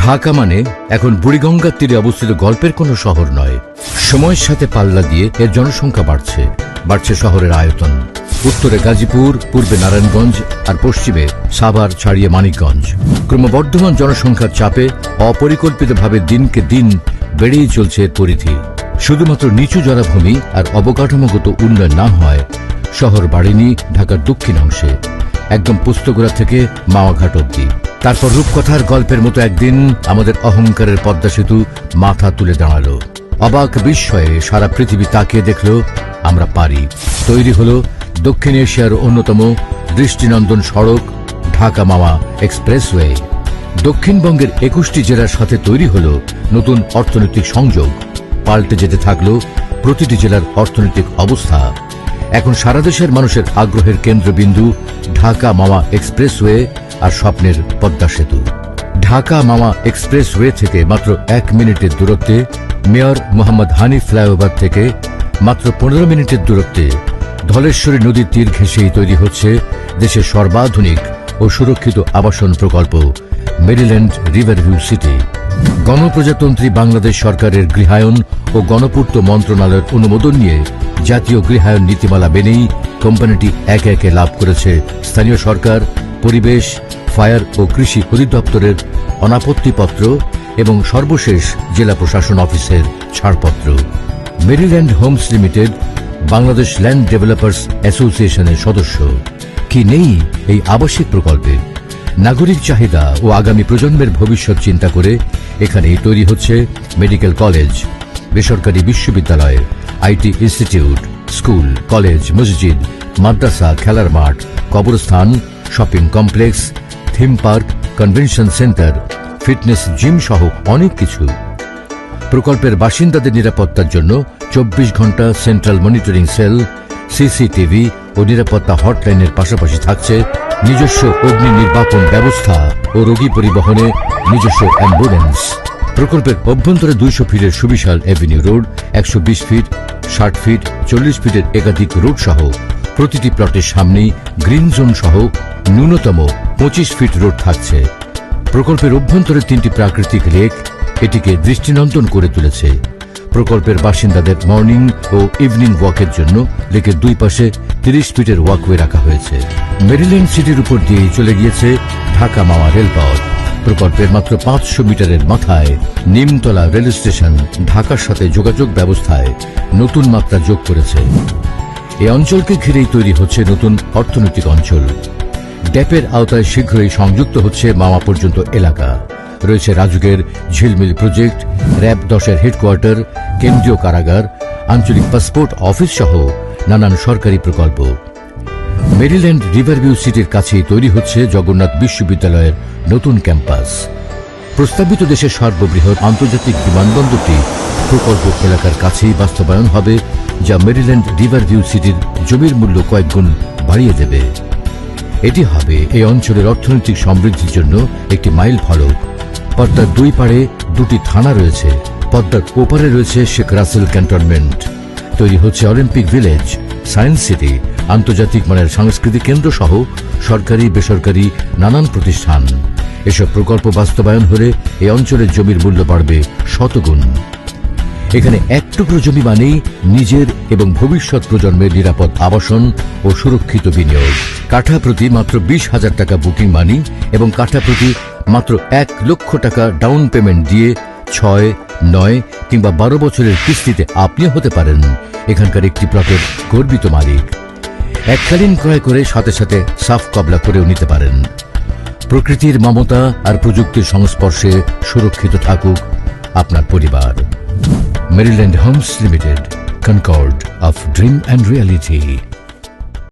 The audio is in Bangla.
ঢাকা মানে এখন বুড়িগঙ্গার তীরে অবস্থিত গল্পের কোনো শহর নয়। সময়ের সাথে পাল্লা দিয়ে এর জনসংখ্যা বাড়ছে শহরের আয়তন। উত্তরে গাজীপুর, পূর্বে নারায়ণগঞ্জ আর পশ্চিমে সাভার ছাড়িয়ে মানিকগঞ্জ। ক্রমবর্ধমান জনসংখ্যার চাপে অপরিকল্পিতভাবে দিনকে দিন বেড়েই চলছে এর পরিধি। শুধুমাত্র নিচু জলাভূমি আর অবকাঠামোগত উন্নয়ন না হয় শহর বাড়েনি ঢাকার দক্ষিণ অংশে, একদম পুস্তকরা থেকে মাওয়াঘাট অব্দি। তারপর রূপকথার গল্পের মতো একদিন আমাদের অহংকারের পদ্মা সেতু মাথা তুলে দাঁড়ালো। অবাক বিস্ময়ে সারা পৃথিবী তাকিয়ে দেখল আমরা পারি। তৈরি হলো দক্ষিণ এশিয়ার অন্যতম দৃষ্টিনন্দন সড়ক ঢাকা মাওয়া এক্সপ্রেসওয়ে। দক্ষিণবঙ্গের 21টি জেলার সাথে তৈরি হলো নতুন অর্থনৈতিক সংযোগ। পাল্টে যেতে থাকলো প্রতিটি জেলার অর্থনৈতিক অবস্থা। এখন সারা দেশের মানুষের আগ্রহের কেন্দ্রবিন্দু ঢাকা মাওয়া এক্সপ্রেসওয়ে আর স্বপ্নের পদ্মা সেতু। ঢাকা মাওয়া এক্সপ্রেসওয়ে থেকে মাত্র 1 মিনিটের দূরত্বে, মেয়র মোহাম্মদ হানিফ ফ্লাইওভার থেকে মাত্র 15 মিনিটের দূরত্বে ধলেশ্বরী নদীর তীর ঘেঁষেই তৈরি হচ্ছে দেশের সর্বাধুনিক ও সুরক্ষিত আবাসন প্রকল্প মেরিল্যান্ড রিভারভিউ সিটি। গণপ্রজাতন্ত্রী বাংলাদেশ সরকারের গৃহায়ন ও গণপূর্ত মন্ত্রণালয়ের অনুমোদন নিয়ে জাতীয় গৃহায়ন নীতিমালা মেনেই কোম্পানিটি একে একে লাভ করেছে স্থানীয় সরকার, পরিবেশ, ফায়ার ও কৃষি অধিদপ্তরের অনাপত্তিপত্র এবং সর্বশেষ জেলা প্রশাসন অফিসের ছাড়পত্র। Maryland Homes Limited Bangladesh land developers অ্যাসোসিয়েশনের সদস্য। কি নেই এই আবাসিক প্রকল্পে? নাগরিক চাহিদা ও আগামী প্রজন্মের ভবিষ্যৎ চিন্তা করে এখানেই তৈরি হচ্ছে মেডিকেল কলেজ, বেসরকারি বিশ্ববিদ্যালয়, আইটি ইনস্টিটিউট, স্কুল, কলেজ, মসজিদ, মাদ্রাসা, খেলার মাঠ, কবরস্থান, shopping complex, theme park, convention centre, fitness gym সহ অনেক কিছু। প্রকল্পের বাসিন্দাদের নিরাপত্তার জন্য 24 ঘন্টা সেন্ট্রাল মনিটরিং সেল, সিসিটিভি ও নিরাপত্তা হটলাইনের পাশাপাশি থাকছে নিজস্ব অগ্নি নির্বাপন ব্যবস্থা ও রোগী পরিবহনে নিজস্ব অ্যাম্বুলেন্স। প্রকল্পের অভ্যন্তরে 200 ফিটের সুবিশাল এভিনিউ রোড, 120 ফিট, 60 ফিট, 40 ফিটের একাধিক রোড সহ প্রতিটি প্লটের সামনেই গ্রিন জোন সহ ন্যূনতম 25 ফিট রোড থাকছে। প্রকল্পের অভ্যন্তরে 3টি প্রাকৃতিক লেক এটিকে দৃষ্টিনন্দন করে তুলেছে। প্রকল্পের বাসিন্দাদের মর্নিং ও ইভিনিং ওয়াকের জন্য লেকের দুই পাশে 30 ফিটের ওয়াকওয়ে রাখা হয়েছে। মেরিল্যান্ড সিটির উপর দিয়ে চলে গিয়েছে ঢাকা মাওয়া রেলপথ। প্রকল্পের মাত্র 500 মিটারের মাথায় নিমতলা রেল স্টেশন ঢাকার সাথে যোগাযোগ ব্যবস্থায় নতুন মাত্রা যোগ করেছে। এই অঞ্চলকে ঘিরেই তৈরি হচ্ছে নতুন অর্থনৈতিক অঞ্চল। ড্যাপের আওতায় শীঘ্রই সংযুক্ত হচ্ছে মাওয়া পর্যন্ত এলাকা। রয়েছে রাজুকের ঝিলমিল প্রজেক্ট, র‍্যাব 10-এর হেডকোয়ার্টার, কেন্দ্রীয় কারাগার, আঞ্চলিক পাসপোর্ট অফিস সহ নানান সরকারি প্রকল্প। মেরিল্যান্ড রিভারভিউ সিটির কাছেই তৈরি হচ্ছে জগন্নাথ বিশ্ববিদ্যালয়ের নতুন ক্যাম্পাস। প্রস্তাবিত দেশের সর্ববৃহৎ আন্তর্জাতিক বিমানবন্দরটি প্রকল্প এলাকার কাছেই বাস্তবায়ন হবে, যা মেরিল্যান্ড রিভারভিউ সিটির জমির মূল্য কয়েক গুণ বাড়িয়ে দেবে। এটি হবে এই অঞ্চলের অর্থনৈতিক সমৃদ্ধির জন্য একটি মাইল ফলক। পদ্মার দুই পাড়ে 2টি থানা রয়েছে। পদ্মার ওপারে রয়েছে শেখ রাসেল ক্যান্টনমেন্ট। তৈরি হচ্ছে অলিম্পিক ভিলেজ, সায়েন্স সিটি, আন্তর্জাতিক মানের সাংস্কৃতিক কেন্দ্র সহ সরকারি বেসরকারি নানান প্রতিষ্ঠান। এসব প্রকল্প বাস্তবায়ন হলে এই অঞ্চলের জমির মূল্য বাড়বে শতগুণ। এখানে এক টুকরো জমি মানেই নিজের এবং ভবিষ্যৎ প্রজন্মের নিরাপদ আবাসন ও সুরক্ষিত বিনিয়োগ। কাঠা প্রতি মাত্র 20,000 টাকা বুকিং মানি এবং কাঠা প্রতি মাত্র 1 লক্ষ টাকা ডাউন পেমেন্ট দিয়ে 6, 9 কিংবা 12 বছরের কিস্তিতে আপনিও হতে পারেন এখানকার একটি প্লটের গর্বিত মালিক। এককালীন ক্রয় করে সাথে সাথে সাফ কবলা করেও নিতে পারেন। প্রকৃতির মমতা আর প্রযুক্তির সংস্পর্শে সুরক্ষিত থাকুক আপনার পরিবার। Maryland Homes Limited, Concord of Dream and Reality.